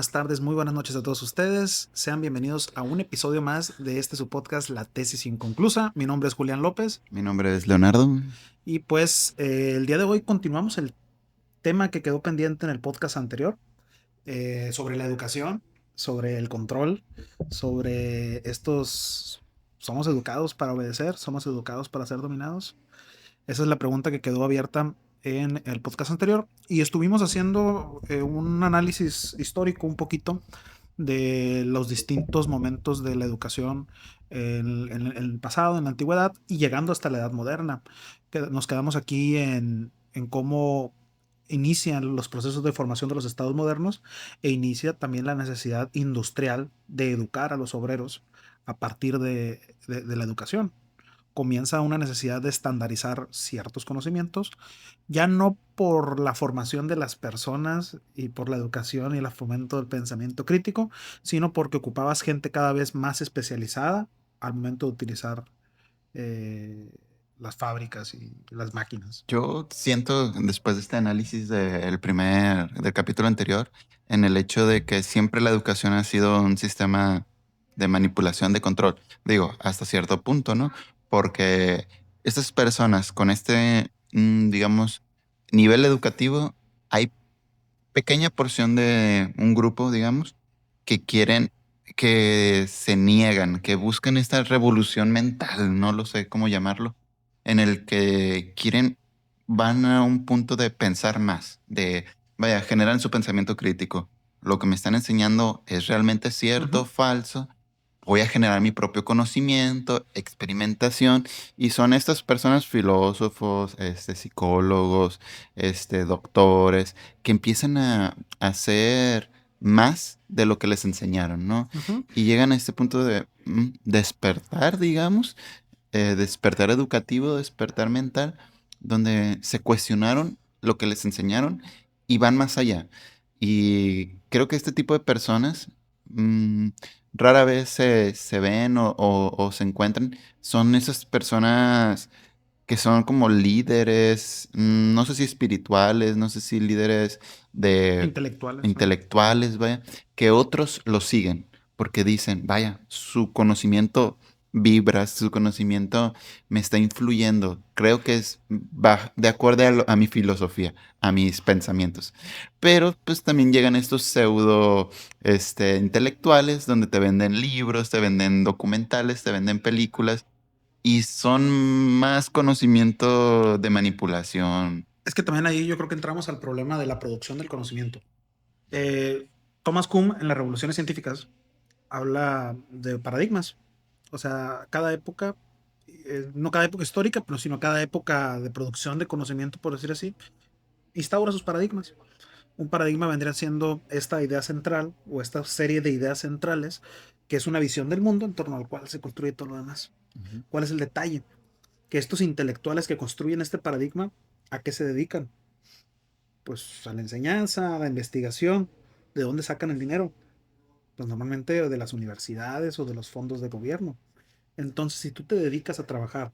buenas tardes, muy buenas noches a todos ustedes. Sean bienvenidos a un episodio más de su podcast, La Tesis Inconclusa. Mi nombre es Julián López Mi nombre es Leonardo. y pues el día de hoy continuamos el tema que quedó pendiente en el podcast anterior sobre la educación, sobre el control, sobre estos... ¿Somos educados para obedecer? ¿Somos educados para ser dominados? Esa es la pregunta que quedó abierta en el podcast anterior y estuvimos haciendo un análisis histórico un poquito de los distintos momentos de la educación en el pasado, en la antigüedad y llegando hasta la edad moderna. Nos quedamos aquí en cómo inician los procesos de formación de los estados modernos e inicia también la necesidad industrial de educar a los obreros a partir de la educación. Comienza una necesidad de estandarizar ciertos conocimientos, ya no por la formación de las personas y por la educación y el fomento del pensamiento crítico, sino porque ocupabas gente cada vez más especializada al momento de utilizar eh, las fábricas y las máquinas. Yo siento, después de este análisis del capítulo anterior, en el hecho de que siempre la educación ha sido un sistema de manipulación, de control. Digo, hasta cierto punto, ¿no? Porque estas personas con digamos, nivel educativo, hay pequeña porción de un grupo, digamos, que quieren, que se niegan, que buscan esta revolución mental, no lo sé cómo llamarlo, en el que van a un punto de pensar más, vaya, generan su pensamiento crítico. Lo que me están enseñando es realmente cierto, Ujú. falso. Voy a generar mi propio conocimiento, experimentación, y son estas personas filósofos, psicólogos, doctores, que empiezan a hacer más de lo que les enseñaron, ¿no? Ujú. Y llegan a este punto de despertar, digamos, despertar educativo, despertar mental, donde se cuestionaron lo que les enseñaron y van más allá. Y creo que este tipo de personas mm, rara vez se ven o se encuentran. Son esas personas que son como líderes, no sé si espirituales, no sé si líderes de Intelectuales. Ajá. intelectuales, vaya, que otros lo siguen porque dicen, vaya, su conocimiento vibra, su conocimiento me está influyendo. Creo que va de acuerdo a mi filosofía, a mis pensamientos. Pero pues también llegan estos pseudo intelectuales donde te venden libros, te venden documentales, te venden películas y son más conocimiento de manipulación. Es que también ahí yo creo que entramos al problema de la producción del conocimiento. Thomas Kuhn en las revoluciones científicas habla de paradigmas. O sea, cada época, no cada época histórica, pero sino cada época de producción de conocimiento, por decir así, instaura sus paradigmas. Un paradigma vendría siendo esta idea central o esta serie de ideas centrales, que es una visión del mundo en torno al cual se construye todo lo demás. Ujú. ¿Cuál es el detalle? Que estos intelectuales que construyen este paradigma, ¿a qué se dedican? Pues a la enseñanza, a la investigación. ¿De dónde sacan el dinero? Pues normalmente de las universidades o de los fondos de gobierno. Entonces, si tú te dedicas a trabajar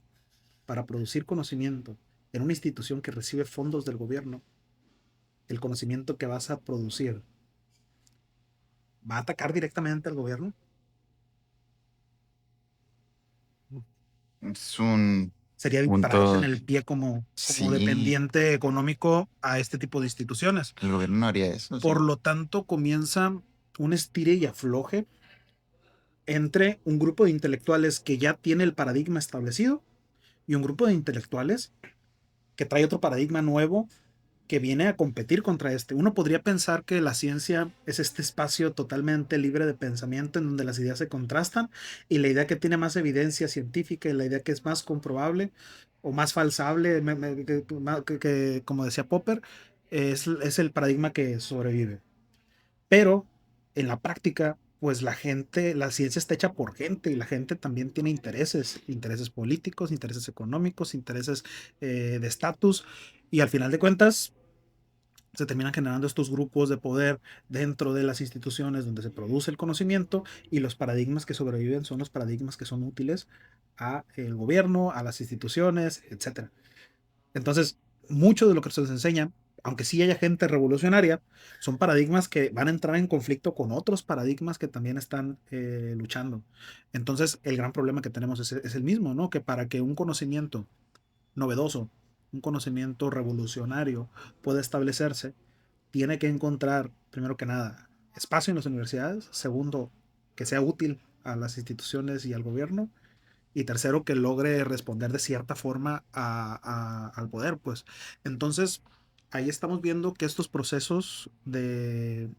para producir conocimiento en una institución que recibe fondos del gobierno, el conocimiento que vas a producir va a atacar directamente al gobierno. Es un Sería dispararse en punto, el pie como sí, dependiente económico a este tipo de instituciones. el gobierno no haría eso, Por sí. lo tanto, comienza un estire y afloje entre un grupo de intelectuales que ya tiene el paradigma establecido y un grupo de intelectuales que trae otro paradigma nuevo que viene a competir contra este. Uno podría pensar que la ciencia es este espacio totalmente libre de pensamiento en donde las ideas se contrastan y la idea que tiene más evidencia científica y la idea que es más comprobable o más falsable, como decía Popper, es el paradigma que sobrevive. Pero en la práctica, pues la gente, la ciencia está hecha por gente y la gente también tiene intereses, intereses políticos, intereses económicos, intereses de estatus y al final de cuentas se terminan generando estos grupos de poder dentro de las instituciones donde se produce el conocimiento y los paradigmas que sobreviven son los paradigmas que son útiles a el gobierno, a las instituciones, etcétera. Entonces, mucho de lo que se nos enseña aunque sí haya gente revolucionaria, son paradigmas que van a entrar en conflicto con otros paradigmas que también están luchando. Entonces, el gran problema que tenemos es el mismo, ¿no? Que para que un conocimiento novedoso, un conocimiento revolucionario pueda establecerse, tiene que encontrar, primero que nada, espacio en las universidades, segundo, que sea útil a las instituciones y al gobierno, y tercero, que logre responder de cierta forma al poder, pues. Entonces, ahí estamos viendo que estos procesos de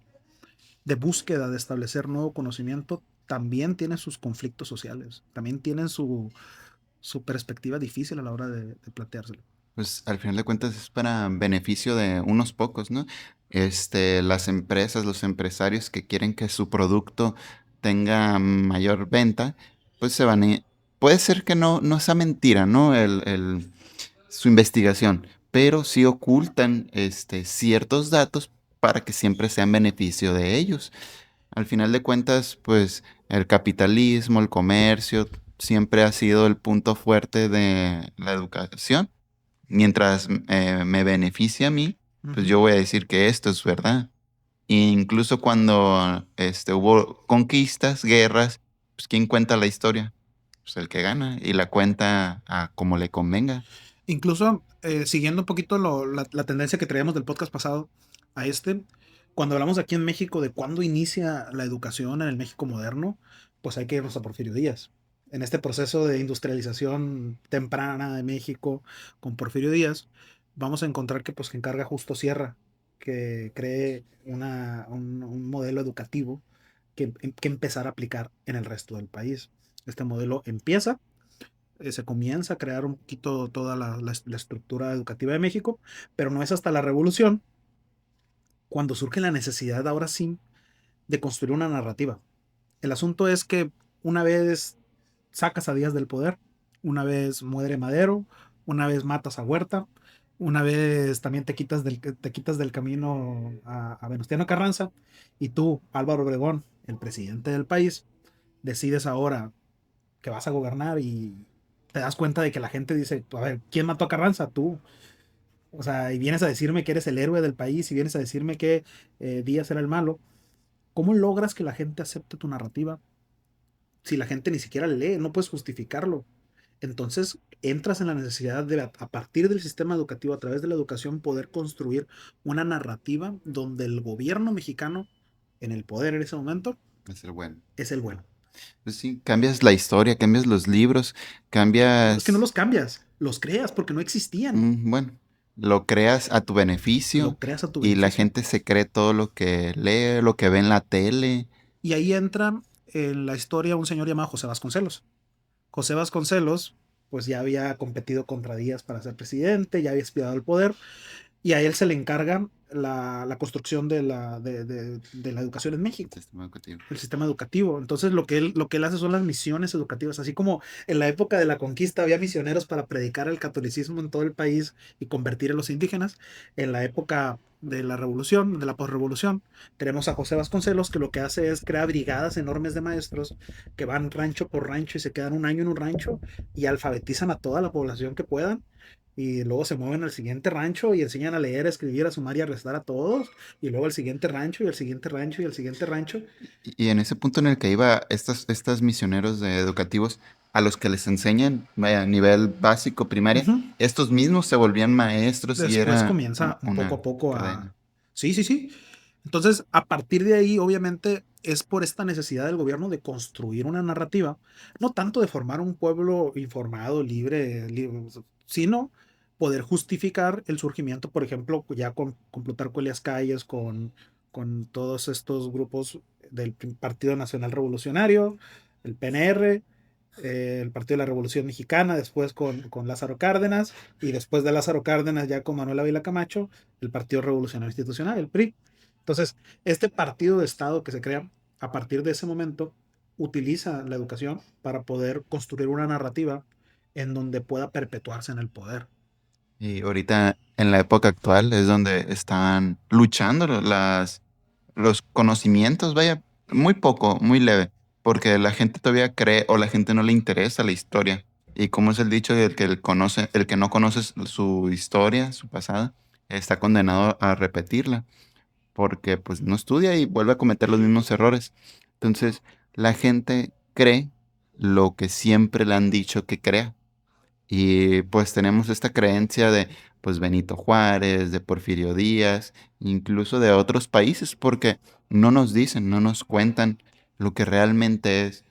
búsqueda, de establecer nuevo conocimiento, también tienen sus conflictos sociales, también tienen su perspectiva difícil a la hora de planteárselo. Pues al final de cuentas es para beneficio de unos pocos, ¿no? Las empresas, los empresarios que quieren que su producto tenga mayor venta, pues se van a... Puede ser que no sea mentira, ¿no? Su investigación, pero sí ocultan ciertos datos para que siempre sean beneficio de ellos. Al final de cuentas, pues el capitalismo, el comercio, siempre ha sido el punto fuerte de la educación. Mientras me beneficie a mí, pues Ujú. yo voy a decir que esto es verdad. E incluso cuando hubo conquistas, guerras, pues ¿quién cuenta la historia? Pues el que gana y la cuenta a como le convenga. Incluso siguiendo un poquito la tendencia que traíamos del podcast pasado a cuando hablamos aquí en México de cuándo inicia la educación en el México moderno, pues hay que irnos a Porfirio Díaz. En este proceso de industrialización temprana de México con Porfirio Díaz, vamos a encontrar que, pues, que encarga Justo Sierra que cree un modelo educativo que empezar a aplicar en el resto del país. Este modelo empieza, se comienza a crear un poquito toda la estructura educativa de México, pero no es hasta la revolución cuando surge la necesidad ahora sí de construir una narrativa. El asunto es que una vez sacas a Díaz del poder, una vez muere Madero, una vez matas a Huerta, una vez también te quitas del camino a Venustiano Carranza, y tú, Álvaro Obregón, el presidente del país, decides ahora que vas a gobernar y te das cuenta de que la gente dice, a ver, ¿quién mató a Carranza? Tú. O sea, y vienes a decirme que eres el héroe del país y vienes a decirme que Díaz era el malo. ¿Cómo logras que la gente acepte tu narrativa si la gente ni siquiera lee? No puedes justificarlo. Entonces entras en la necesidad de, a partir del sistema educativo, a través de la educación, poder construir una narrativa donde el gobierno mexicano, en el poder en ese momento, Es el bueno. es el bueno. Pues sí, cambias la historia, cambias los libros, No, es que no cambias, los cambias, los creas porque no existían. bueno, lo creas a tu Lo beneficio creas a tu y la beneficio. gente se cree todo lo que lee, lo que ve en la tele. Y ahí entra en la historia un señor llamado José Vasconcelos. José Vasconcelos, pues ya había competido contra Díaz para ser presidente, ya había aspirado al poder, y a él se le encarga la construcción de la educación en El México, sistema educativo. el sistema educativo. Entonces lo que él hace son las misiones educativas, así como en la época de la conquista había misioneros para predicar el catolicismo en todo el país y convertir a los indígenas. En la época de la revolución, de la posrevolución, tenemos a José Vasconcelos, que lo que hace es crear brigadas enormes de maestros que van rancho por rancho y se quedan un año en un rancho y alfabetizan a toda la población que puedan, y luego se mueven al siguiente rancho y enseñan a leer, a escribir, a sumar y a restar a todos, y luego al siguiente rancho y al siguiente rancho y al siguiente rancho. Y en ese punto en el que iba estas misioneros educativos a los que les enseñan, vaya, a nivel básico, primaria, Ujú. estos mismos se volvían maestros y Después era comienza poco una a poco cadena. a... Sí, sí, sí. Entonces, a partir de ahí, obviamente, es por esta necesidad del gobierno de construir una narrativa, no tanto de formar un pueblo informado, libre, sino poder justificar el surgimiento, por ejemplo, ya con Plutarco Elias Calles, con todos estos grupos del Partido Nacional Revolucionario, el PNR, el Partido de la Revolución Mexicana, después con Lázaro Cárdenas, y después de Lázaro Cárdenas ya con Manuel Ávila Camacho, el Partido Revolucionario Institucional, el PRI. Entonces, este partido de Estado que se crea a partir de ese momento utiliza la educación para poder construir una narrativa en donde pueda perpetuarse en el poder. Y ahorita en la época actual es donde están luchando los conocimientos, vaya, muy poco, muy leve, porque la gente todavía cree o la gente no le interesa la historia. Y como es el dicho de que el que no conoce su historia, su pasado, está condenado a repetirla, porque pues no estudia y vuelve a cometer los mismos errores. Entonces, la gente cree lo que siempre le han dicho que crea. Y pues tenemos esta creencia de pues Benito Juárez, de Porfirio Díaz, incluso de otros países, porque no nos dicen, no nos cuentan lo que realmente es.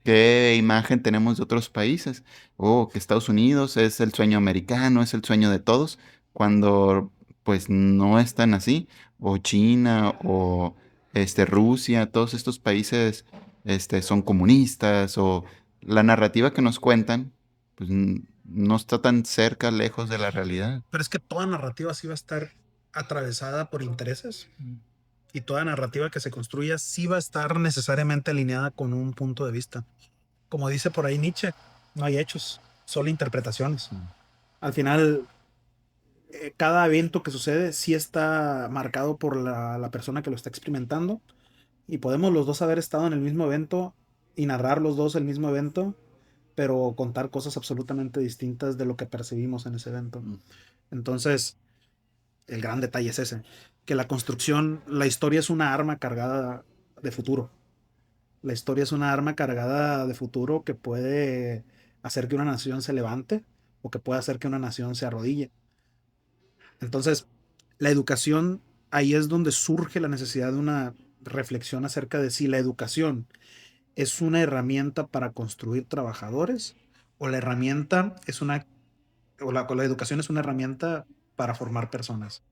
¿Qué imagen tenemos de otros países? O que Estados Unidos es el sueño americano, es el sueño de todos, cuando pues no es tan así. O China, o Rusia, todos estos países son comunistas, o la narrativa que nos cuentan, pues no está tan cerca, lejos de la realidad. Pero es que toda narrativa sí va a estar atravesada por intereses y toda narrativa que se construya sí va a estar necesariamente alineada con un punto de vista. Como dice por ahí Nietzsche, no hay hechos, solo interpretaciones. Al final, cada evento que sucede sí está marcado por la persona que lo está experimentando y podemos los dos haber estado en el mismo evento y narrar los dos el mismo evento, pero contar cosas absolutamente distintas de lo que percibimos en ese evento. Entonces, el gran detalle es ese, que la construcción, la historia es una arma cargada de futuro. La historia es una arma cargada de futuro que puede hacer que una nación se levante o que puede hacer que una nación se arrodille. Entonces, la educación, ahí es donde surge la necesidad de una reflexión acerca de si la educación es una herramienta para construir trabajadores o la herramienta es una, o la educación es una herramienta para formar personas.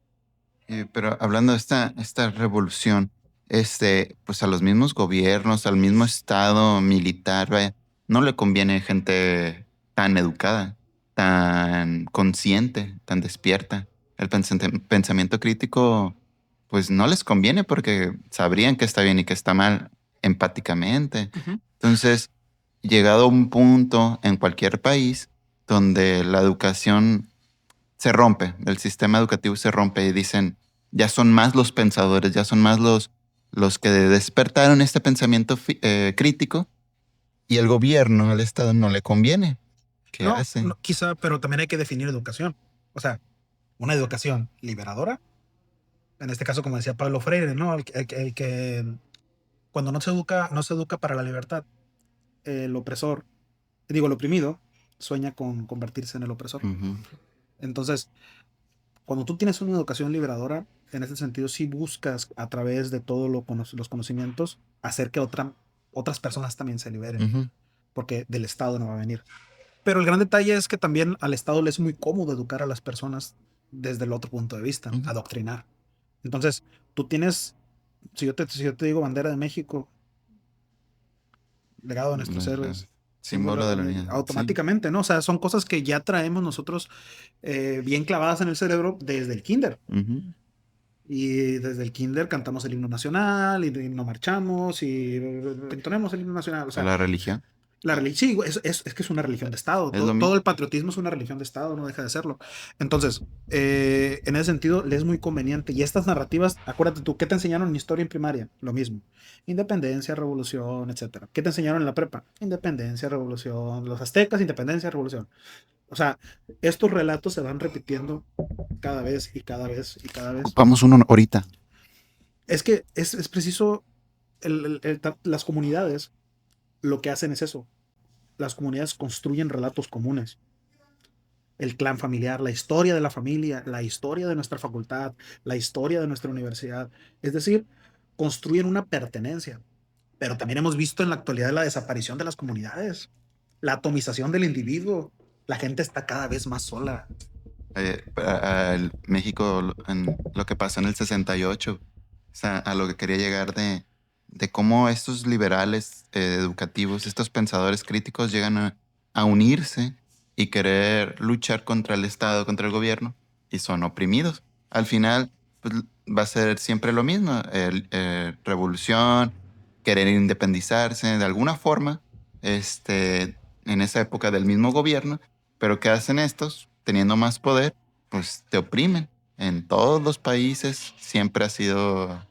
Pero hablando de esta revolución, pues a los mismos gobiernos, al mismo estado militar, vaya, no le conviene gente tan educada, tan consciente, tan despierta. El pensamiento crítico, pues no les conviene porque sabrían que está bien y que está mal empáticamente. Ujú. Entonces, llegado a un punto en cualquier país donde la educación se rompe, el sistema educativo se rompe y dicen, ya son más los pensadores, ya son más los que despertaron este pensamiento crítico y el gobierno, al Estado no le conviene. ¿Qué No, hace? no, quizá, pero también hay que definir educación. O sea, una educación liberadora, en este caso, como decía Pablo Freire, ¿no? El que cuando no se educa para la libertad, el opresor, digo, el oprimido, sueña con convertirse en el opresor. Ujú. Entonces, cuando tú tienes una educación liberadora, en ese sentido, sí buscas a través de todos los conocimientos hacer que otras personas también se liberen, Ujú. porque del Estado no va a venir. Pero el gran detalle es que también al Estado le es muy cómodo educar a las personas desde el otro punto de vista, Ujú. adoctrinar. Entonces, tú tienes, si yo te digo bandera de México, legado de nuestros héroes, Símbolo de símbolo la unidad. Sí. automáticamente, ¿no? O sea, son cosas que ya traemos nosotros bien clavadas en el cerebro desde el kinder. Ujú. Y desde el kinder cantamos el himno nacional y no marchamos y entonemos el himno nacional. O A sea, la religión. la religión, sí, es que es una religión de Estado. Es lo Todo mismo. el patriotismo es una religión de Estado, no deja de serlo. Entonces, en ese sentido, le es muy conveniente. Y estas narrativas, acuérdate tú, ¿qué te enseñaron en historia en primaria? Lo mismo. Independencia, revolución, etcétera. ¿Qué te enseñaron en la prepa? Independencia, revolución. Los aztecas, independencia, revolución. O sea, estos relatos se van repitiendo cada vez y cada vez y cada vez. Ocupamos uno ahorita. Es que es preciso, las comunidades lo que hacen es eso. Las comunidades construyen relatos comunes. El clan familiar, la historia de la familia, la historia de nuestra facultad, la historia de nuestra universidad. Es decir, construyen una pertenencia. Pero también hemos visto en la actualidad la desaparición de las comunidades, la atomización del individuo. La gente está cada vez más sola. México, en lo que pasó en el 68, o sea, a lo que quería llegar de cómo estos liberales educativos, estos pensadores críticos llegan a unirse y querer luchar contra el Estado, contra el gobierno, y son oprimidos. Al final, pues, va a ser siempre lo mismo, revolución, querer independizarse de alguna forma, en esa época del mismo gobierno, pero ¿qué hacen estos? Teniendo más poder, pues te oprimen. En todos los países siempre ha sido,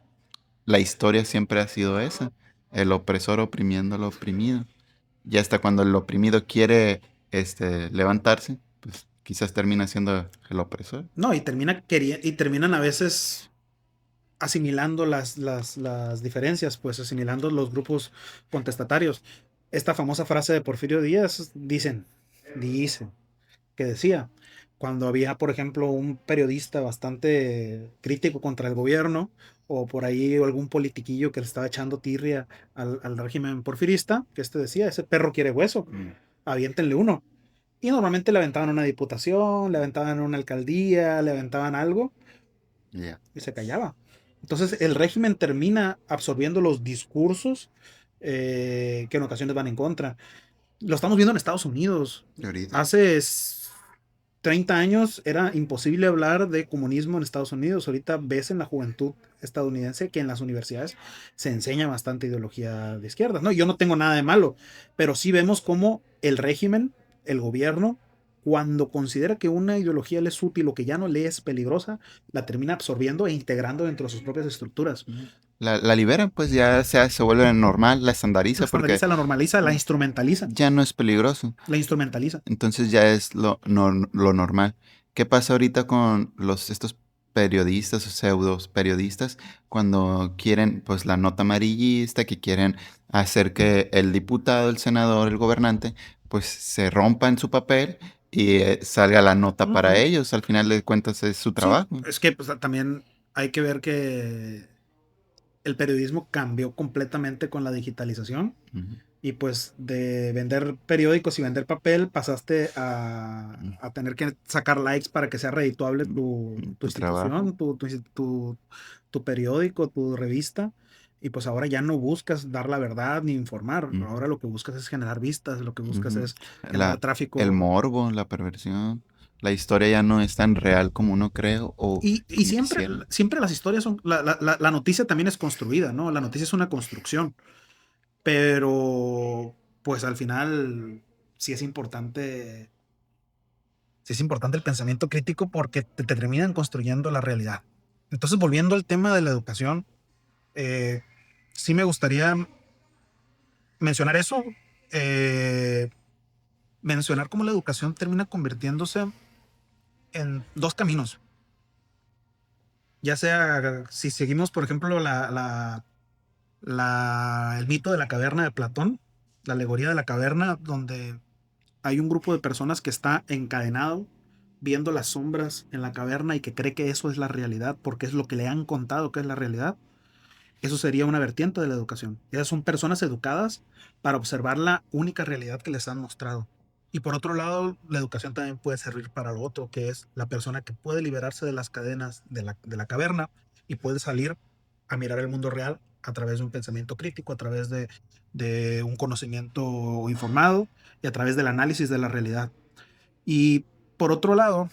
la historia siempre ha sido esa, el opresor oprimiendo al oprimido. Y hasta cuando el oprimido quiere levantarse, pues quizás termina siendo el opresor. No, y terminan a veces asimilando las diferencias, pues asimilando los grupos contestatarios. Esta famosa frase de Porfirio Díaz, dicen, que decía, cuando había, por ejemplo, un periodista bastante crítico contra el gobierno, o por ahí algún politiquillo que le estaba echando tirria al régimen porfirista, que decía, ese perro quiere hueso, aviéntenle uno. Y normalmente le aventaban una diputación, le aventaban una alcaldía, le aventaban algo, Yeah. y se callaba. Entonces el régimen termina absorbiendo los discursos que en ocasiones van en contra. Lo estamos viendo en Estados Unidos. Ahorita. Hace 30 años era imposible hablar de comunismo en Estados Unidos. Ahorita ves en la juventud estadounidense que en las universidades se enseña bastante ideología de izquierda. No, yo no tengo nada de malo, pero sí vemos cómo el régimen, el gobierno, cuando considera que una ideología le es útil o que ya no le es peligrosa, la termina absorbiendo e integrando dentro de sus propias estructuras. La liberan, pues ya se vuelve normal, la La estandariza porque estandariza, la normaliza, la instrumentaliza. ya no es peligroso. La instrumentaliza. Entonces ya es lo normal. ¿Qué pasa ahorita con estos periodistas o pseudos periodistas cuando quieren, pues, la nota amarillista, que quieren hacer que el diputado, el senador, el gobernante, pues se rompa en su papel y salga la nota para Ujú. ellos? Al final de cuentas es su Sí, trabajo. es que pues, también hay que ver que el periodismo cambió completamente con la digitalización Ujú, y pues de vender periódicos y vender papel pasaste ujú, a tener que sacar likes para que sea redituable tu tu trabajo. institución, tu periódico, tu revista. Y pues ahora ya no buscas dar la verdad ni informar. Ujú, Ahora lo que buscas es generar vistas, lo que buscas ujú. es generar El tráfico. morbo, la perversión, la historia ya no es tan real como uno cree o Y siempre, quisiera. siempre las historias son, la noticia también es construida, ¿no? La noticia es una construcción, pero pues al final sí es importante el pensamiento crítico porque te terminan construyendo la realidad. Entonces, volviendo al tema de la educación, eh, sí me gustaría mencionar eso, eh, mencionar cómo la educación termina convirtiéndose en dos caminos. Ya sea, si seguimos, por ejemplo, el mito de la caverna de Platón, la alegoría de la caverna, donde hay un grupo de personas que está encadenado viendo las sombras en la caverna y que cree que eso es la realidad porque es lo que le han contado que es la realidad. Eso sería una vertiente de la educación. Esas son personas educadas para observar la única realidad que les han mostrado. Y por otro lado, la educación también puede servir para lo otro, que es la persona que puede liberarse de las cadenas de la caverna y puede salir a mirar el mundo real a través de un pensamiento crítico, a través de un conocimiento informado y a través del análisis de la realidad. Y por otro lado,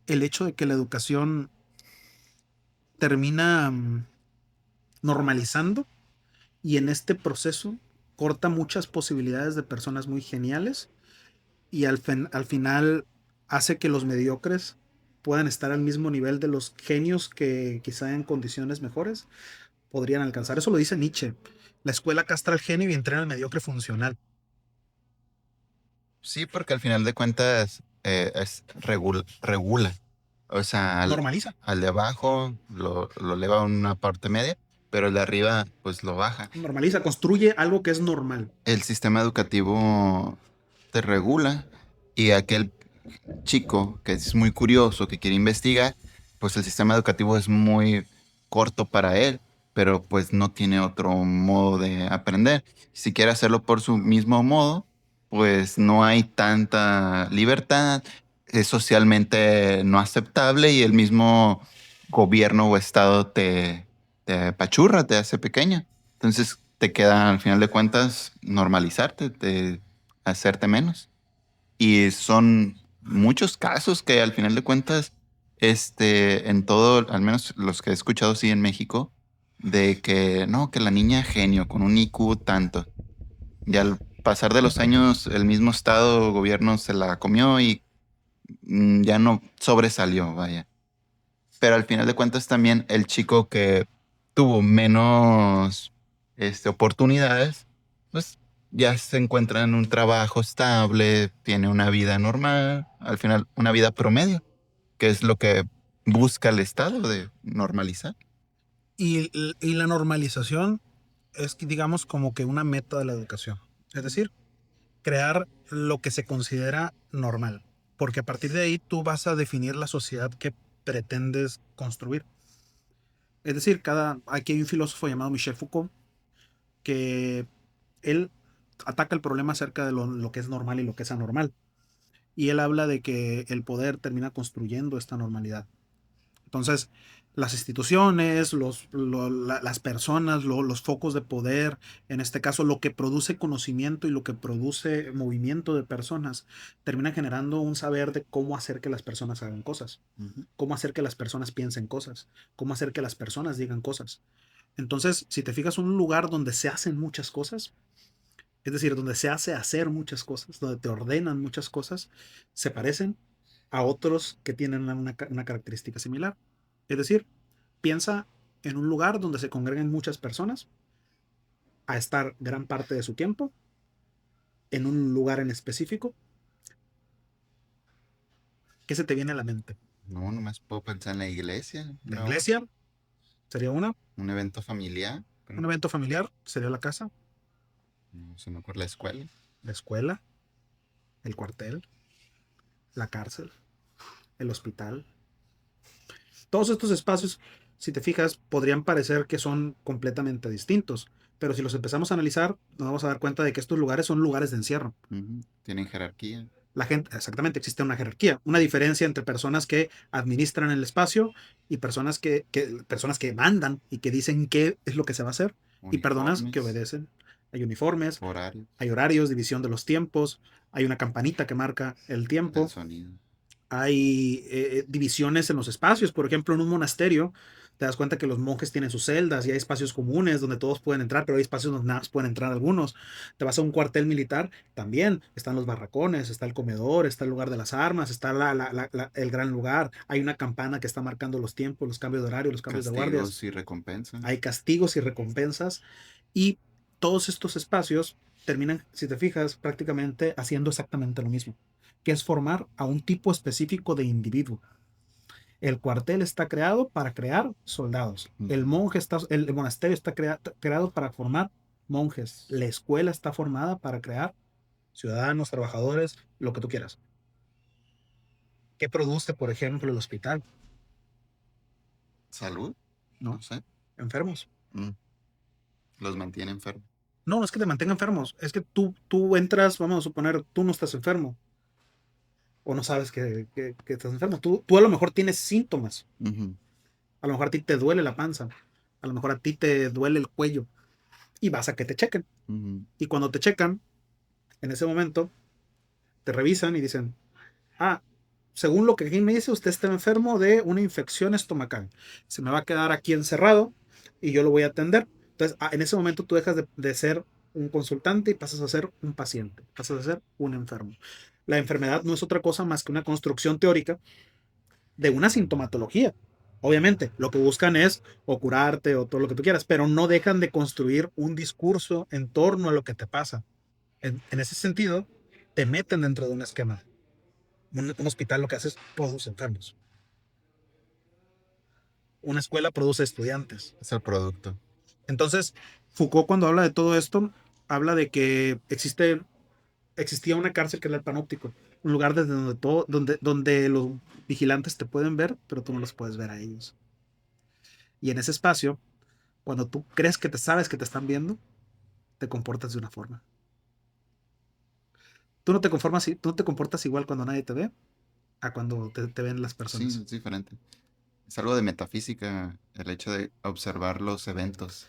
el hecho de que la educación termina normalizando y en este proceso corta muchas posibilidades de personas muy geniales y al final hace que los mediocres puedan estar al mismo nivel de los genios que quizá en condiciones mejores podrían alcanzar. Eso lo dice Nietzsche. La escuela castra al genio y entrena al mediocre funcional. Sí, porque al final de cuentas regula. O sea, Normaliza. al de abajo lo eleva a una parte media, pero el de arriba pues lo baja. Normaliza, construye algo que es normal. El sistema educativo te regula y aquel chico que es muy curioso, que quiere investigar, pues el sistema educativo es muy corto para él, pero pues no tiene otro modo de aprender. Si quiere hacerlo por su mismo modo, pues no hay tanta libertad, es socialmente no aceptable y el mismo gobierno o estado te apachurra, te hace pequeña. Entonces te queda al final de cuentas normalizarte, hacerte menos. Y son muchos casos que al final de cuentas, en todo, al menos los que he escuchado sí en México, de que no, que la niña genio con un IQ tanto. Y al pasar de los años, el mismo estado o gobierno se la comió y ya no sobresalió, vaya. Pero al final de cuentas también el chico que tuvo menos oportunidades, pues ya se encuentra en un trabajo estable, tiene una vida normal, al final una vida promedio, que es lo que busca el Estado de normalizar. Y la normalización es, digamos, como que una meta de la educación. Es decir, crear lo que se considera normal. Porque a partir de ahí tú vas a definir la sociedad que pretendes construir. Es decir, aquí hay un filósofo llamado Michel Foucault que él ataca el problema acerca de lo que es normal y lo que es anormal. Y él habla de que el poder termina construyendo esta normalidad. Entonces, las instituciones, las personas, los focos de poder, en este caso, lo que produce conocimiento y lo que produce movimiento de personas, termina generando un saber de cómo hacer que las personas hagan cosas, cómo hacer que las personas piensen cosas, cómo hacer que las personas digan cosas. Entonces, si te fijas, un lugar donde se hacen muchas cosas, es decir, donde se hace hacer muchas cosas, donde te ordenan muchas cosas, se parecen a otros que tienen una característica similar. Es decir, piensa en un lugar donde se congregan muchas personas a estar gran parte de su tiempo, en un lugar en específico. ¿Qué se te viene a la mente? No, nomás puedo pensar en la iglesia, La pero iglesia sería un evento familiar, un pero evento familiar sería la casa, no se me ocurre la escuela. la escuela, el cuartel, la cárcel, el hospital. Todos estos espacios, si te fijas, podrían parecer que son completamente distintos, pero si los empezamos a analizar, nos vamos a dar cuenta de que estos lugares son lugares de encierro. Tienen jerarquía. La gente, exactamente, existe una jerarquía, una diferencia entre personas que administran el espacio y personas que mandan y que dicen qué es lo que se va a hacer, y personas que Uniformes, obedecen. Hay uniformes, horarios, hay horarios, división de los tiempos, hay una campanita que marca el el tiempo, sonido. hay divisiones en los espacios. Por ejemplo, en un monasterio te das cuenta que los monjes tienen sus celdas y hay espacios comunes donde todos pueden entrar, pero hay espacios donde nada más pueden entrar algunos. Te vas a un cuartel militar, también están los barracones, está el comedor, está el lugar de las armas, está el gran lugar. Hay una campana que está marcando los tiempos, los cambios de horario, los cambios de guardias. Castigos y recompensas. Hay castigos y recompensas, y todos estos espacios terminan, si te fijas, prácticamente haciendo exactamente lo mismo, que es formar a un tipo específico de individuo. El cuartel está creado para crear soldados. El monasterio está creado para formar monjes. La escuela está formada para crear ciudadanos, trabajadores, lo que tú quieras. ¿Qué produce, por ejemplo, el hospital? Salud, ¿No? no sé. Enfermos. Mm, Los mantiene enfermos. No, no es que te mantenga enfermos, es que tú entras, vamos a suponer, tú no estás enfermo o no sabes que estás enfermo. Tú a lo mejor tienes síntomas. A lo mejor a ti te duele la panza. A lo mejor a ti te duele el cuello. Y vas a que te chequen. Y cuando te checan, en ese momento, te revisan y dicen, ah, según lo que aquí me dice, usted está enfermo de una infección estomacal. Se me va a quedar aquí encerrado y yo lo voy a atender. Entonces, en ese momento tú dejas de ser un consultante y pasas a ser un paciente. Pasas a ser un enfermo. La enfermedad no es otra cosa más que una construcción teórica de una sintomatología. Obviamente, lo que buscan es o curarte o todo lo que tú quieras, pero no dejan de construir un discurso en torno a lo que te pasa. En ese sentido, te meten dentro de un esquema. Un hospital lo que hace es produce enfermos. Una escuela produce estudiantes. Es el producto. Entonces, Foucault, cuando habla de todo esto, habla de que existía una cárcel que era el panóptico, un lugar desde donde los vigilantes te pueden ver, pero tú no los puedes ver a ellos. Y en ese espacio, cuando tú crees que te sabes que te están viendo, te comportas de una forma. Tú no te comportas igual cuando nadie te ve a cuando te ven las Sí, personas. es diferente. Es algo de metafísica el hecho de observar los eventos.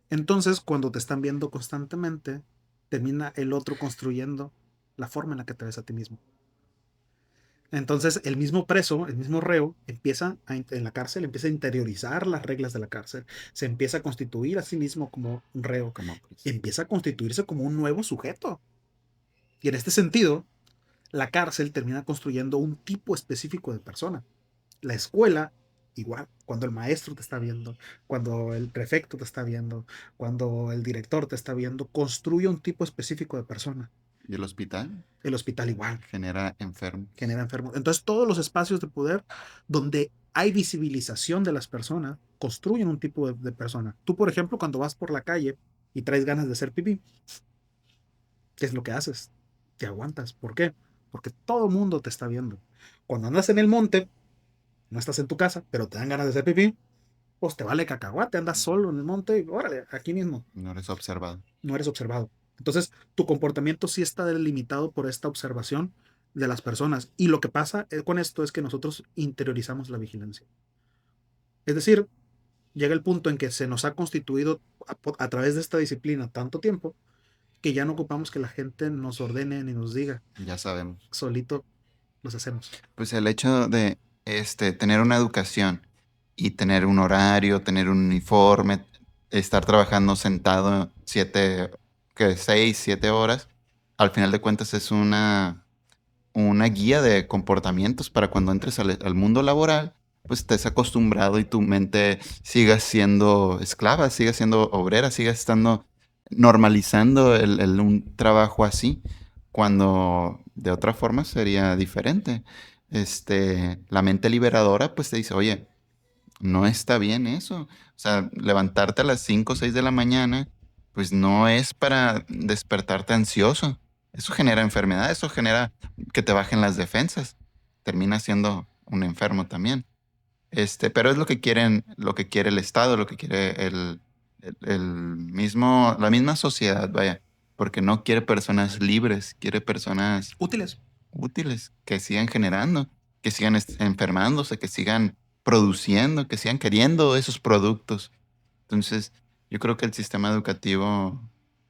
Entonces, cuando te están viendo constantemente, termina el otro construyendo la forma en la que te ves a ti mismo. Entonces, el mismo preso, el mismo reo, en la cárcel, empieza a interiorizar las reglas de la cárcel, se empieza a constituir a sí mismo como un reo, Como pues, empieza a constituirse como un nuevo sujeto. Y en este sentido, la cárcel termina construyendo un tipo específico de persona. La escuela igual, cuando el maestro te está viendo, cuando el prefecto te está viendo, cuando el director te está viendo, construye un tipo específico de persona. ¿Y el hospital? El hospital igual, Genera enfermos. genera enfermos. Entonces todos los espacios de poder donde hay visibilización de las personas construyen un tipo de persona. Tú, por ejemplo, cuando vas por la calle y traes ganas de hacer pipí, ¿qué es lo que haces? Te aguantas. ¿Por qué? Porque todo el mundo te está viendo. Cuando andas en el monte, no estás en tu casa, pero te dan ganas de hacer pipí, pues te vale cacahuate, andas solo en el monte y órale, aquí mismo, No eres observado. no eres observado. Entonces, tu comportamiento sí está delimitado por esta observación de las personas. Y lo que pasa con esto es que nosotros interiorizamos la vigilancia. Es decir, llega el punto en que se nos ha constituido a través de esta disciplina tanto tiempo que ya no ocupamos que la gente nos ordene ni nos diga, Ya sabemos. solito los hacemos. Pues el hecho de tener una educación y tener un horario, tener un uniforme, estar trabajando sentado 6, 7 horas, al final de cuentas es una guía de comportamientos para cuando entres al mundo laboral, pues estés acostumbrado y tu mente siga siendo esclava, siga siendo obrera, siga estando normalizando un trabajo así, cuando de otra forma sería diferente. La mente liberadora pues te dice, oye, no está bien eso. O sea, levantarte a las 5 o 6 de la mañana, pues no es para despertarte ansioso. Eso genera enfermedad, eso genera que te bajen las defensas. Termina siendo un enfermo también. Pero es lo que quieren, lo que quiere el Estado, lo que quiere la misma sociedad, vaya. Porque no quiere personas libres, quiere personas Útiles. útiles, que sigan generando, que sigan enfermándose, que sigan produciendo, que sigan queriendo esos productos. Entonces, yo creo que el sistema educativo,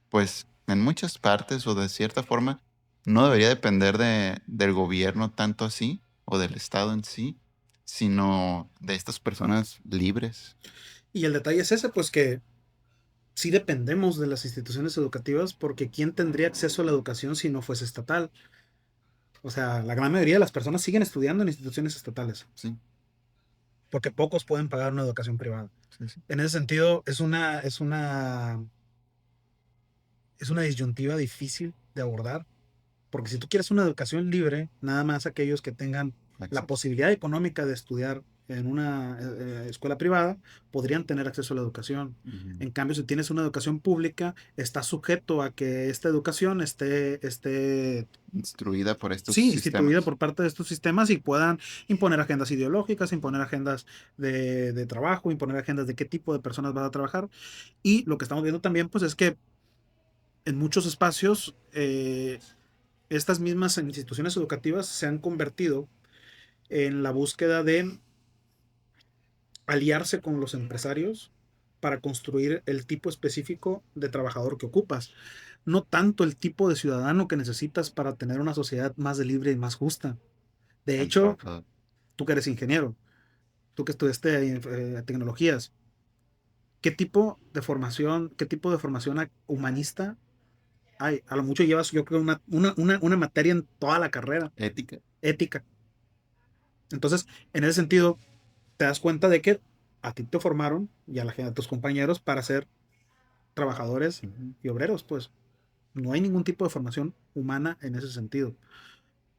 pues, en muchas partes o de cierta forma, no debería depender del gobierno tanto así, o del Estado en sí, sino de estas personas libres. Y el detalle es ese, pues que sí dependemos de las instituciones educativas porque ¿quién tendría acceso a la educación si no fuese estatal? O sea, la gran mayoría de las personas siguen estudiando en instituciones estatales Sí, porque pocos pueden pagar una educación privada. sí, sí. En ese sentido, es una disyuntiva difícil de abordar porque si tú quieres una educación libre, nada más aquellos que tengan la Acceso. posibilidad económica de estudiar en una escuela privada podrían tener acceso a la educación. Ujú. En cambio, si tienes una educación pública, estás sujeto a que esta educación esté Instruida por estos sí, instituida sistemas. por parte de estos sistemas y puedan imponer agendas ideológicas, imponer agendas de trabajo, imponer agendas de qué tipo de personas van a trabajar. Y lo que estamos viendo también, pues, es que en muchos espacios estas mismas instituciones educativas se han convertido en la búsqueda de aliarse con los empresarios para construir el tipo específico de trabajador que ocupas, no tanto el tipo de ciudadano que necesitas para tener una sociedad más libre y más justa. De El hecho, trabajador. tú que eres ingeniero, tú que estudiaste tecnologías, ¿qué tipo de formación, qué tipo de formación humanista hay? A lo mucho llevas, yo creo, una materia en toda la carrera, Ética. ética. Entonces, en ese sentido, te das cuenta de que a ti te formaron y a tus compañeros para ser trabajadores Ujú. y obreros, pues no hay ningún tipo de formación humana en ese sentido.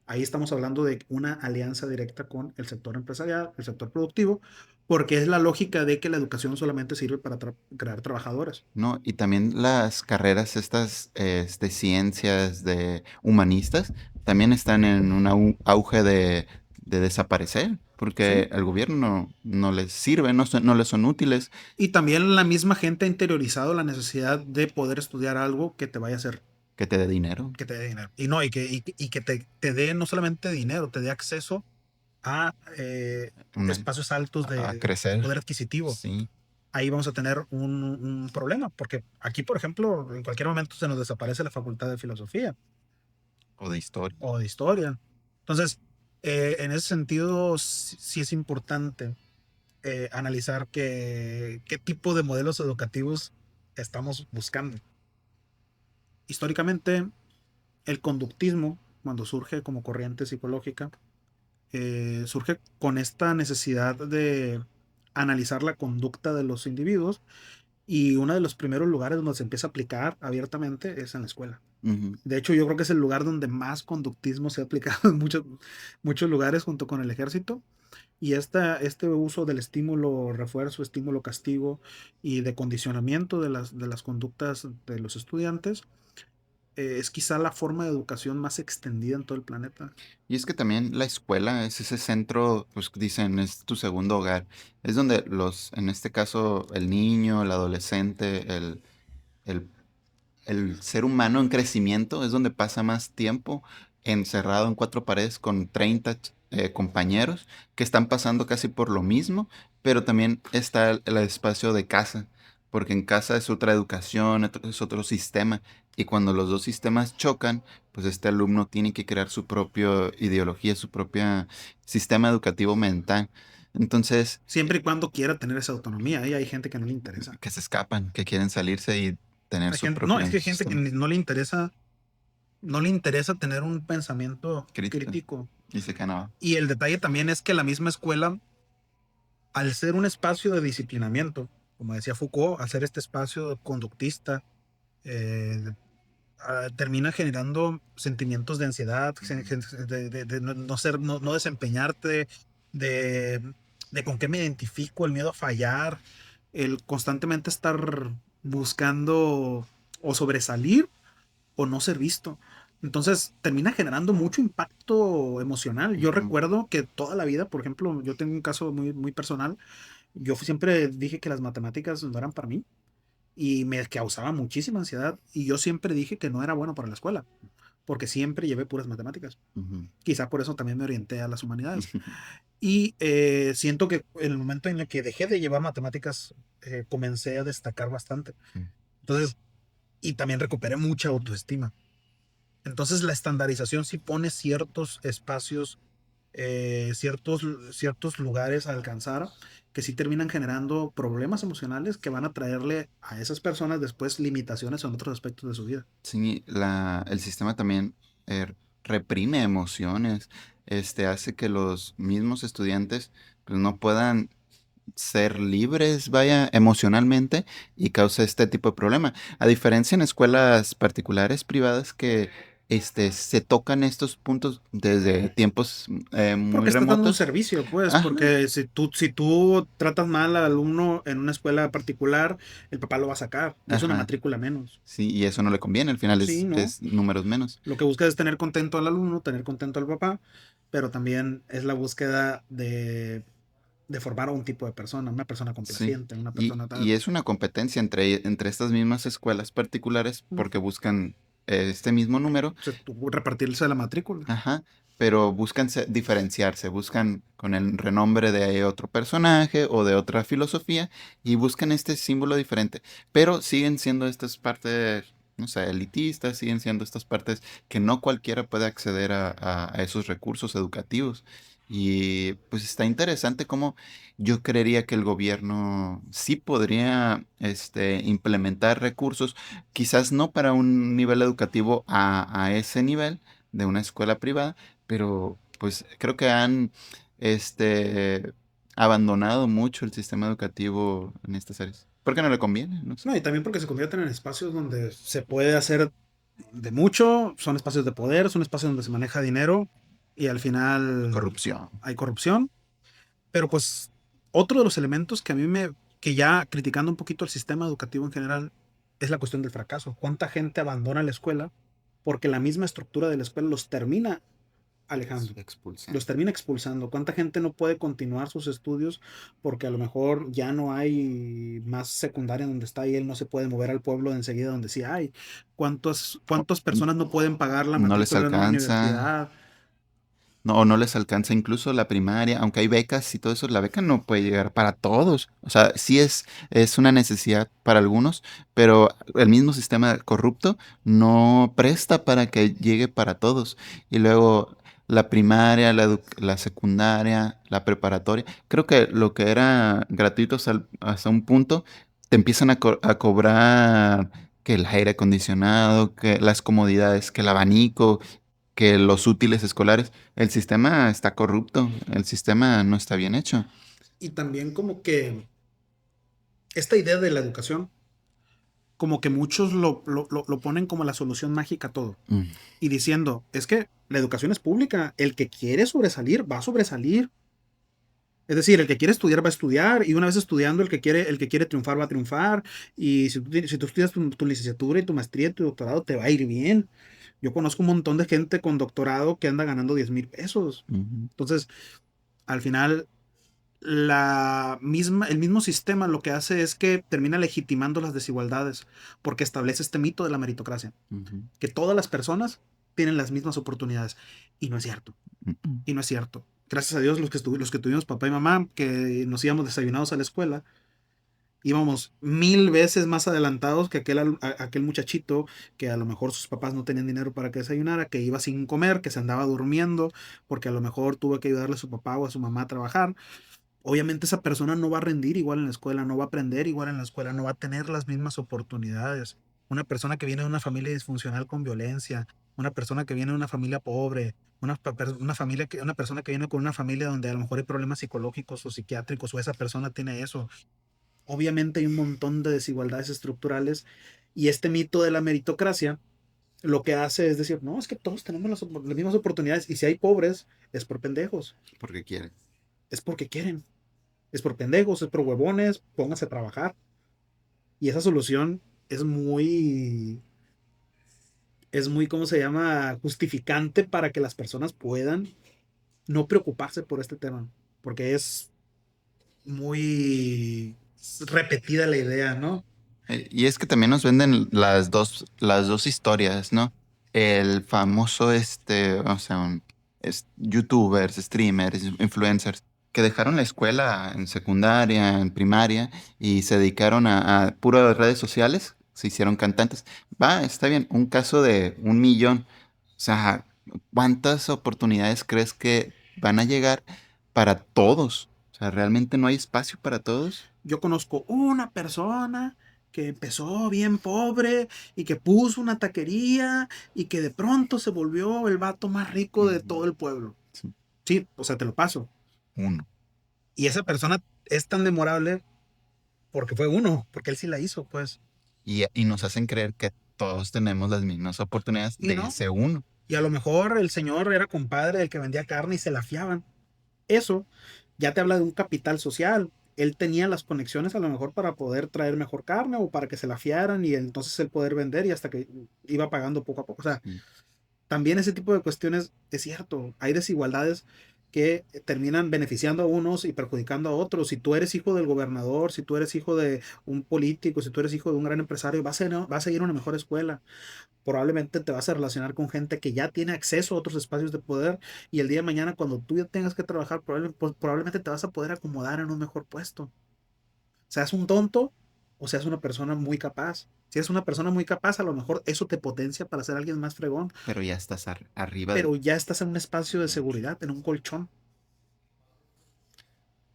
Ahí estamos hablando de una alianza directa con el sector empresarial, el sector productivo, porque es la lógica de que la educación solamente sirve para crear trabajadores. No, y también las carreras estas de ciencias, de humanistas, también están en un auge de desaparecer, ¿Sí? porque al gobierno no les sirve, no les son útiles, Y también la misma gente ha interiorizado la necesidad de poder estudiar algo que te vaya a hacer, que te dé dinero, que te dé dinero. Y no, y que te dé no solamente dinero, te dé acceso a una- espacios altos a de crecer, poder adquisitivo. sí, Ahí vamos a tener un problema, porque aquí, por ejemplo, en cualquier momento se nos desaparece la facultad de filosofía o de historia. o de historia. Entonces, en ese sentido, sí es importante analizar qué tipo de modelos educativos estamos buscando. Históricamente, el conductismo, cuando surge como corriente psicológica, surge con esta necesidad analizar la conducta de los individuos y uno de los primeros lugares donde se empieza a aplicar abiertamente es en la escuela. Ujú. De hecho, yo creo que es el lugar donde más conductismo se ha aplicado en muchos lugares junto con el ejército. Y este uso del estímulo, refuerzo, estímulo, castigo y de condicionamiento de las conductas de los estudiantes es quizá la forma de educación más extendida en todo el planeta. Y es que también la escuela es ese centro, pues dicen, es tu segundo hogar. Es donde en este caso, el niño, el adolescente, el el ser humano en crecimiento es donde pasa más tiempo encerrado en cuatro paredes con 30 compañeros que están pasando casi por lo mismo, pero también está el espacio de casa, porque en casa es otra educación, es otro sistema, y cuando los dos sistemas chocan, pues este alumno tiene que crear su propia ideología, su propio sistema educativo mental. Entonces, Siempre y cuando quiera tener esa autonomía. Y hay gente que no le interesa. que se escapan, que quieren salirse y tener Hay su gente, no, es propio que hay gente que sistema no le interesa tener un pensamiento crítico. crítico. Y se quedan. Y el detalle también es que la misma escuela, al ser un espacio de disciplinamiento, como decía Foucault, al ser este espacio conductista, eh, termina generando sentimientos de ansiedad, de no desempeñarte, de, de con qué me identifico, el miedo a fallar, el constantemente estar buscando o sobresalir o no ser visto. Entonces termina generando mucho impacto emocional. Yo Ujú, recuerdo que toda la vida, por ejemplo, yo tengo un caso muy, muy personal. Yo siempre dije que las matemáticas no eran para mí y me causaba muchísima ansiedad. Y yo siempre dije que no era bueno para la escuela, porque siempre llevé puras matemáticas. ujú. Quizá por eso también me orienté a las humanidades. Y siento que en el momento en el que dejé de llevar matemáticas, comencé a destacar bastante. Entonces, y también recuperé mucha autoestima. Entonces la estandarización sí pone ciertos espacios, ciertos lugares a alcanzar que sí terminan generando problemas emocionales que van a traerle a esas personas después limitaciones en otros aspectos de su vida. Sí, el sistema también eh, reprime emociones, hace que los mismos estudiantes pues, no puedan ser libres, vaya, emocionalmente y causa este tipo de problema. A diferencia en escuelas particulares privadas que se tocan estos puntos desde tiempos muy Porque estás dando un remotos. servicio, pues, Ajá, porque si tú tratas mal al alumno en una escuela particular, el papá lo va a sacar y es una ajá, matrícula menos. sí, y eso no le conviene, al final Sí, ¿no? es números menos. Lo que buscas es tener contento al alumno, tener contento al papá, pero también es la búsqueda de formar a un tipo de persona, una persona Sí, complaciente, una y, persona y tal. es una competencia entre estas mismas escuelas particulares Mm. porque buscan este mismo número, O sea, tú repartirse la matrícula. ajá, pero buscan diferenciarse, buscan con el renombre de otro personaje o de otra filosofía y buscan este símbolo diferente, pero siguen siendo estas partes, no sé, elitistas, siguen siendo estas partes que no cualquiera puede acceder a esos recursos educativos. Y pues está interesante cómo yo creería que el gobierno sí podría implementar recursos, quizás no para un nivel educativo a ese nivel de una escuela privada, pero pues creo que han este, abandonado mucho el sistema educativo en estas áreas. ¿Por qué no le conviene? No sé. No, y también porque se convierten en espacios donde se puede hacer de mucho, son espacios de poder, son espacios donde se maneja dinero y al final Corrupción. hay corrupción. Pero pues otro de los elementos que a mí que ya criticando un poquito el sistema educativo en general, es la cuestión del fracaso. ¿Cuánta gente abandona la escuela porque la misma estructura de la escuela los termina alejando? Expulsión. Los termina expulsando. ¿Cuánta gente no puede continuar sus estudios porque a lo mejor ya no hay más secundaria donde está y él no se puede mover al pueblo de enseguida donde sí hay? ¿Cuántas personas no pueden pagar la No les matrícula en una alcanza. universidad? No, o no les alcanza incluso la primaria, aunque hay becas y todo eso, la beca no puede llegar para todos. O sea, sí es una necesidad para algunos, pero el mismo sistema corrupto no presta para que llegue para todos. Y luego la primaria, la secundaria, la preparatoria, creo que lo que era gratuito hasta un punto, te empiezan a cobrar que el aire acondicionado, que las comodidades, que el abanico, que los útiles escolares. El sistema está corrupto, el sistema no está bien hecho. Y también como que esta idea de la educación, como que muchos lo ponen como la solución mágica a todo. Mm, Y diciendo, es que la educación es pública, el que quiere sobresalir va a sobresalir. Es decir, el que quiere estudiar va a estudiar y una vez estudiando, el que quiere triunfar va a triunfar. Y si tú estudias tu licenciatura y tu maestría y tu doctorado, te va a ir bien. Yo conozco un montón de gente con doctorado que anda ganando 10,000 pesos. ujú. Entonces, al final, el mismo sistema lo que hace es que termina legitimando las desigualdades, porque establece este mito de la meritocracia, Ujú. que todas las personas tienen las mismas oportunidades. Y no es cierto. Mm. Y no es cierto. Gracias a Dios, los que tuvimos papá y mamá, que nos íbamos desayunados a la escuela, íbamos 1000 veces más adelantados que aquel muchachito que a lo mejor sus papás no tenían dinero para que desayunara, que iba sin comer, que se andaba durmiendo, porque a lo mejor tuvo que ayudarle a su papá o a su mamá a trabajar. Obviamente esa persona no va a rendir igual en la escuela, no va a aprender igual en la escuela, no va a tener las mismas oportunidades. Una persona que viene de una familia disfuncional con violencia, una persona que viene de una familia pobre, una persona que viene con una familia donde a lo mejor hay problemas psicológicos o psiquiátricos o esa persona tiene eso. Obviamente hay un montón de desigualdades estructurales y este mito de la meritocracia lo que hace es decir, no, es que todos tenemos las mismas oportunidades y si hay pobres es por pendejos, Porque quiere. es porque quieren. Es por pendejos, es por huevones, póngase a trabajar. Y esa solución es muy, ¿cómo se llama? Justificante para que las personas puedan no preocuparse por este tema. Porque es muy repetida la idea, ¿no? Y es que también nos venden las dos historias, ¿no? El famoso, o sea, youtubers, streamers, influencers, que dejaron la escuela en secundaria, en primaria, y se dedicaron a puras redes sociales, se hicieron cantantes. Va, está bien, un caso de 1 millón. O sea, ¿cuántas oportunidades crees que van a llegar para todos? O sea, ¿realmente no hay espacio para todos? Yo conozco una persona que empezó bien pobre y que puso una taquería y que de pronto se volvió el vato más rico de todo Ujú. el pueblo. Sí. Sí, o sea, te lo paso. Uno. Y esa persona es tan memorable porque fue uno, porque él sí la hizo, pues. Y nos hacen creer que todos tenemos las mismas oportunidades Y de no. ese uno. Y a lo mejor el señor era compadre del que vendía carne y se la fiaban. Eso ya te habla de un capital social. Él tenía las conexiones a lo mejor para poder traer mejor carne o para que se la fiaran y entonces él poder vender y hasta que iba pagando poco a poco. O sea, Mm. también ese tipo de cuestiones es cierto. Hay desigualdades que terminan beneficiando a unos y perjudicando a otros. Si tú eres hijo del gobernador, si tú eres hijo de un político, si tú eres hijo de un gran empresario, vas a ir a una mejor escuela. Probablemente te vas a relacionar con gente que ya tiene acceso a otros espacios de poder y el día de mañana cuando tú ya tengas que trabajar, probablemente te vas a poder acomodar en un mejor puesto. Seas un tonto o seas una persona muy capaz. Si eres una persona muy capaz, a lo mejor eso te potencia para ser alguien más fregón, Pero ya estás arriba de pero ya estás en un espacio de mucho. seguridad, en un colchón.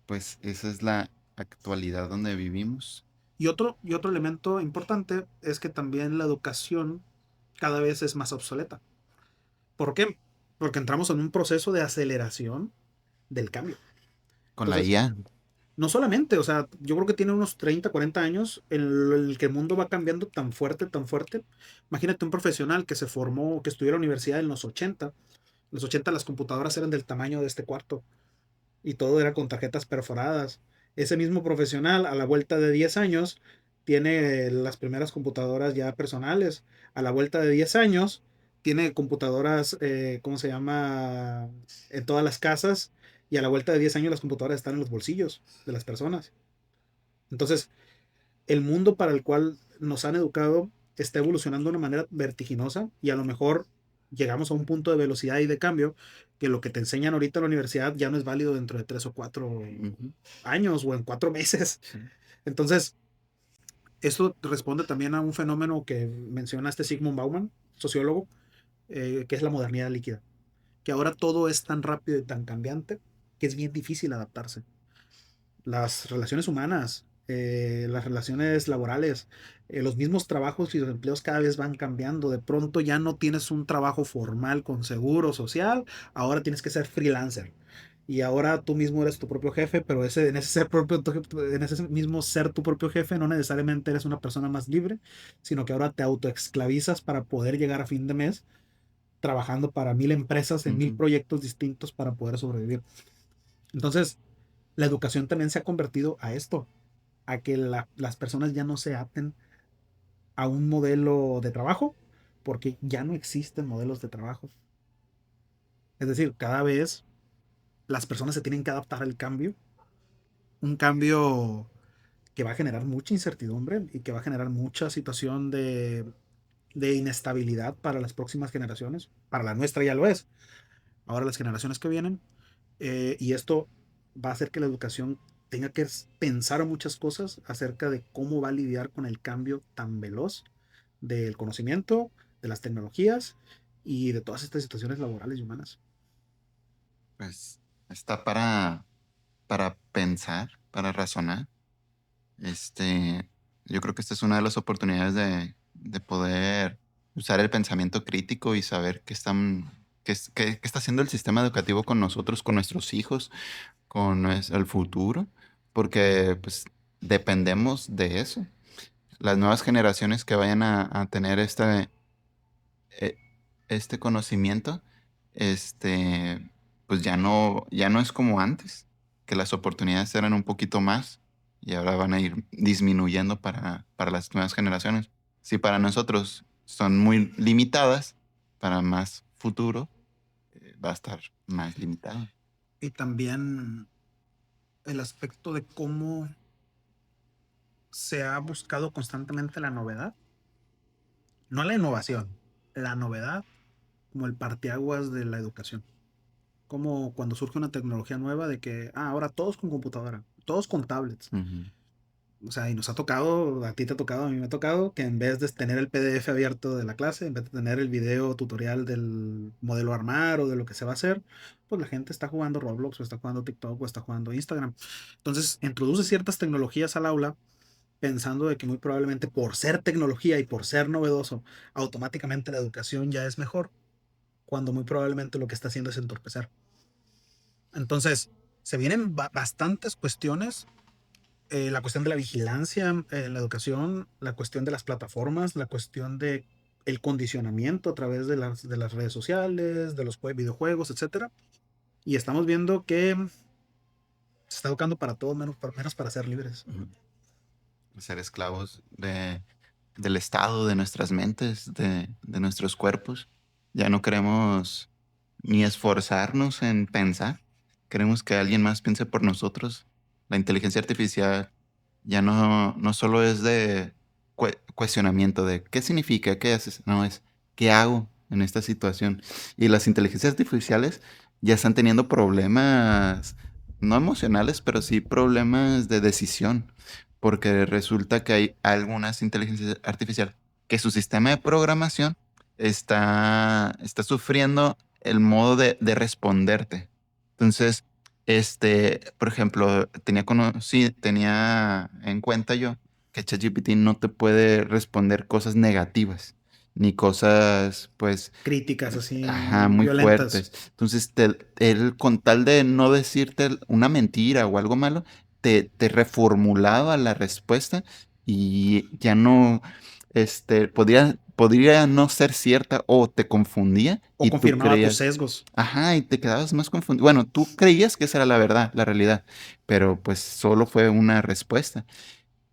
Pues esa es la actualidad donde vivimos. Y otro elemento importante es que también la educación cada vez es más obsoleta. ¿Por qué? Porque entramos en un proceso de aceleración del cambio. Con la Entonces, IA. no solamente, o sea, yo creo que tiene unos 30 40 años en el que el mundo va cambiando tan fuerte, tan fuerte. Imagínate un profesional que se formó, que estudió en la universidad en los 80. En los 80 las computadoras eran del tamaño de este cuarto y todo era con tarjetas perforadas. Ese mismo profesional a la vuelta de 10 años tiene las primeras computadoras ya personales. A la vuelta de 10 años tiene computadoras, ¿cómo se llama? En todas las casas. Y a la vuelta de 10 años las computadoras están en los bolsillos de las personas. Entonces, el mundo para el cual nos han educado está evolucionando de una manera vertiginosa y a lo mejor llegamos a un punto de velocidad y de cambio que lo que te enseñan ahorita en la universidad ya no es válido dentro de 3 o 4 Ujú. años o en 4 meses. Sí. Entonces, esto responde también a un fenómeno que menciona este Sigmund Bauman, sociólogo, que es la modernidad líquida, que ahora todo es tan rápido y tan cambiante que es bien difícil adaptarse. Las relaciones humanas, las relaciones laborales, los mismos trabajos y los empleos cada vez van cambiando. De pronto ya no tienes un trabajo formal con seguro social, ahora tienes que ser freelancer. y ahora tú mismo eres tu propio jefe, pero en ese mismo ser tu propio jefe no necesariamente eres una persona más libre, sino que ahora te autoexclavizas para poder llegar a fin de mes trabajando para 1000 empresas en 1000 proyectos distintos para poder sobrevivir. Entonces, la educación también se ha convertido a esto, a que las personas ya no se aten a un modelo de trabajo, porque ya no existen modelos de trabajo. Es decir, cada vez las personas se tienen que adaptar al cambio, un cambio que va a generar mucha incertidumbre y que va a generar mucha situación de inestabilidad para las próximas generaciones. Para la nuestra ya lo es. Ahora las generaciones que vienen. Y esto va a hacer que la educación tenga que pensar muchas cosas acerca de cómo va a lidiar con el cambio tan veloz del conocimiento, de las tecnologías y de todas estas situaciones laborales y humanas. Pues está para pensar, para razonar. Yo creo que esta es una de las oportunidades de poder usar el pensamiento crítico y saber qué está haciendo el sistema educativo con nosotros, con nuestros hijos, con el futuro, porque pues dependemos de eso. Las nuevas generaciones que vayan a tener eh, este conocimiento, pues ya no es como antes, que las oportunidades eran un poquito más y ahora van a ir disminuyendo para las nuevas generaciones. Si para nosotros son muy limitadas, para más futuro va a estar más limitado. Y también el aspecto de cómo se ha buscado constantemente la novedad, no la innovación, la novedad como el parteaguas de la educación. Como cuando surge una tecnología nueva de que, ahora todos con computadora, todos con tablets. Ujú. O sea, y nos ha tocado, a ti te ha tocado, a mí me ha tocado, que en vez de tener el PDF abierto de la clase, en vez de tener el video tutorial del modelo armar o de lo que se va a hacer, pues la gente está jugando Roblox o está jugando TikTok o está jugando Instagram. Entonces, introduce ciertas tecnologías al aula pensando de que muy probablemente por ser tecnología y por ser novedoso, automáticamente la educación ya es mejor, cuando muy probablemente lo que está haciendo es entorpecer. Entonces, se vienen bastantes cuestiones, la cuestión de la vigilancia en la educación, la cuestión de las plataformas, la cuestión de el condicionamiento a través de las redes sociales, de los videojuegos, etcétera. Y estamos viendo que se está educando para todo menos para ser libres. Ujú. Ser esclavos del estado, de nuestras mentes, de nuestros cuerpos. Ya no queremos ni esforzarnos en pensar. Queremos que alguien más piense por nosotros. La inteligencia artificial ya no solo es de cuestionamiento de qué significa, qué haces, no, es qué hago en esta situación. Y las inteligencias artificiales ya están teniendo problemas, no emocionales, pero sí problemas de decisión, porque resulta que hay algunas inteligencias artificiales que su sistema de programación está sufriendo el modo de responderte. Entonces, por ejemplo, tenía en cuenta yo que ChatGPT no te puede responder cosas negativas, ni cosas, pues, Críticas así ajá, muy violentas. fuertes. Entonces, él, con tal de no decirte una mentira o algo malo, te reformulaba la respuesta y ya no, podría no ser cierta o te confundía O y tú confirmaba tus creías, sesgos. ajá, y te quedabas más confundido. Bueno, tú creías que esa era la verdad, la realidad, pero pues solo fue una respuesta.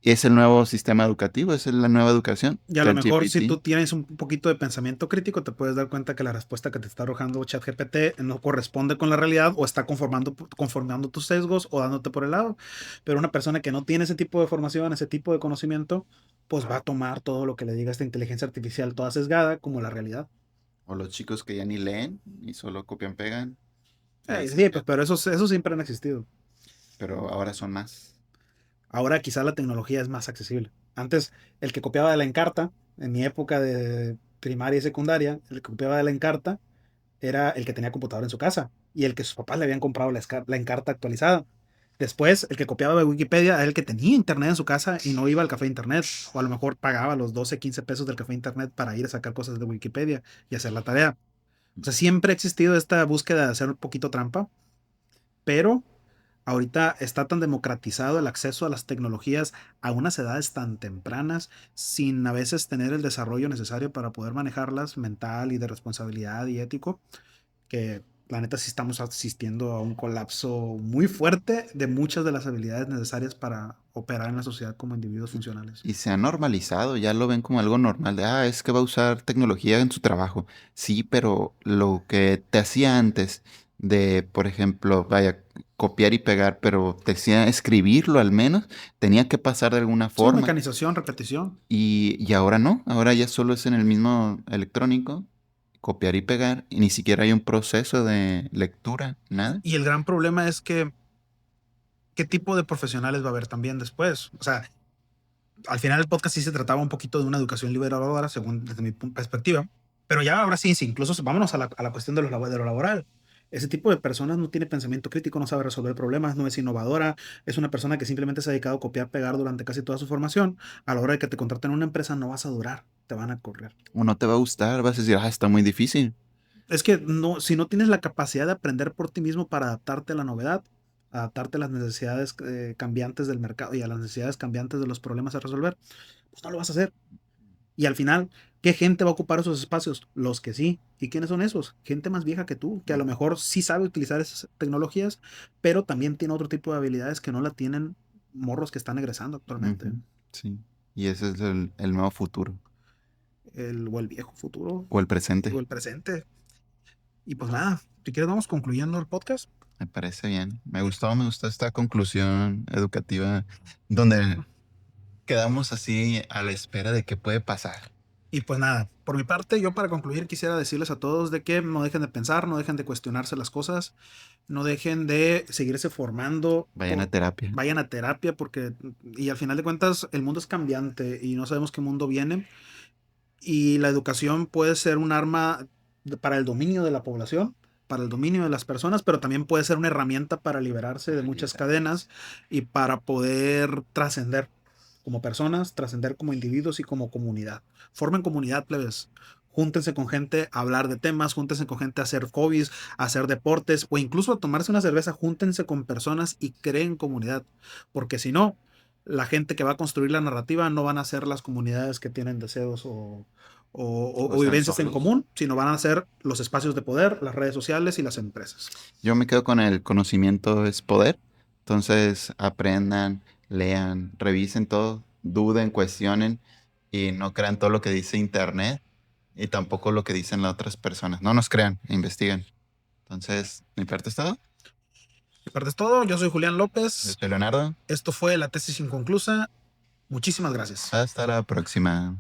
Y es el nuevo sistema educativo, esa es la nueva educación, Y a lo mejor si ChatGPT. tú tienes un poquito de pensamiento crítico, te puedes dar cuenta que la respuesta que te está arrojando ChatGPT no corresponde con la realidad o está conformando tus sesgos o dándote por el lado. Pero una persona que no tiene ese tipo de formación, ese tipo de conocimiento, pues va a tomar todo lo que le diga esta inteligencia artificial toda sesgada como la realidad. O los chicos que ya ni leen y solo copian, pegan, Sí, pues pero eso siempre han existido. pero ahora son más. Ahora quizá la tecnología es más accesible. Antes, el que copiaba de la Encarta, en mi época de primaria y secundaria, el que copiaba de la Encarta era el que tenía computadora en su casa y el que sus papás le habían comprado la Encarta actualizada. Después, el que copiaba de Wikipedia era el que tenía internet en su casa y no iba al café de internet, o a lo mejor pagaba los 12 15 pesos del café de internet para ir a sacar cosas de Wikipedia y hacer la tarea. O sea, siempre ha existido esta búsqueda de hacer un poquito trampa, pero ahorita está tan democratizado el acceso a las tecnologías a unas edades tan tempranas, sin a veces tener el desarrollo necesario para poder manejarlas mental y de responsabilidad y ético, que la neta sí estamos asistiendo a un colapso muy fuerte de muchas de las habilidades necesarias para operar en la sociedad como individuos funcionales. Y se ha normalizado, ya lo ven como algo normal, de, es que va a usar tecnología en su trabajo. Sí, pero lo que te hacía antes de, por ejemplo, vaya, copiar y pegar, pero te hacía escribirlo al menos, tenía que pasar de alguna Sí, forma. mecanización, repetición. Y ahora no, ahora ya solo es en el mismo electrónico, copiar y pegar, y ni siquiera hay un proceso de lectura, nada. Y el gran problema es que, ¿qué tipo de profesionales va a haber también después? O sea, al final el podcast sí se trataba un poquito de una educación liberadora, según desde mi perspectiva, pero ya ahora sí, sí, incluso vámonos a la cuestión de de lo laboral. Ese tipo de personas no tiene pensamiento crítico, no sabe resolver problemas, no es innovadora, es una persona que simplemente se ha dedicado a copiar, pegar durante casi toda su formación. A la hora de que te contraten en una empresa no vas a durar, te van a correr. O no te va a gustar, vas a decir, está muy difícil. Es que no, si no tienes la capacidad de aprender por ti mismo para adaptarte a la novedad, adaptarte a las necesidades cambiantes del mercado y a las necesidades cambiantes de los problemas a resolver, pues no lo vas a hacer. Y al final, ¿qué gente va a ocupar esos espacios? Los que sí. ¿Y quiénes son esos? Gente más vieja que tú, que a lo mejor sí sabe utilizar esas tecnologías, pero también tiene otro tipo de habilidades que no la tienen morros que están egresando actualmente. Ujú, sí. Y ese es el nuevo futuro. O el viejo futuro, O el o presente. el presente. Y pues nada, si quieres vamos concluyendo el podcast. Me parece bien. Me gustó esta conclusión educativa donde quedamos así a la espera de qué puede pasar. Y pues nada, por mi parte, yo para concluir quisiera decirles a todos de que no dejen de pensar, no dejen de cuestionarse las cosas, no dejen de seguirse formando, Vayan a terapia. vayan a terapia porque, y al final de cuentas, el mundo es cambiante y no sabemos qué mundo viene y la educación puede ser un arma para el dominio de la población, para el dominio de las personas, pero también puede ser una herramienta para liberarse de muchas cadenas y para poder trascender como personas, trascender como individuos y como comunidad. Formen comunidad, plebes. Júntense con gente a hablar de temas, júntense con gente a hacer hobbies, a hacer deportes o incluso a tomarse una cerveza. Júntense con personas y creen comunidad. Porque si no, la gente que va a construir la narrativa no van a ser las comunidades que tienen deseos o Están vivencias en solos. común, sino van a ser los espacios de poder, las redes sociales y las empresas. Yo me quedo con el conocimiento es poder. Entonces aprendan, lean, revisen todo, duden, cuestionen y no crean todo lo que dice internet y tampoco lo que dicen las otras personas. No nos crean, investiguen. Entonces, mi parte es todo. Y parte es todo. Yo soy Julián Yo López. soy Leonardo. Esto fue la tesis inconclusa. Muchísimas gracias. Hasta la próxima.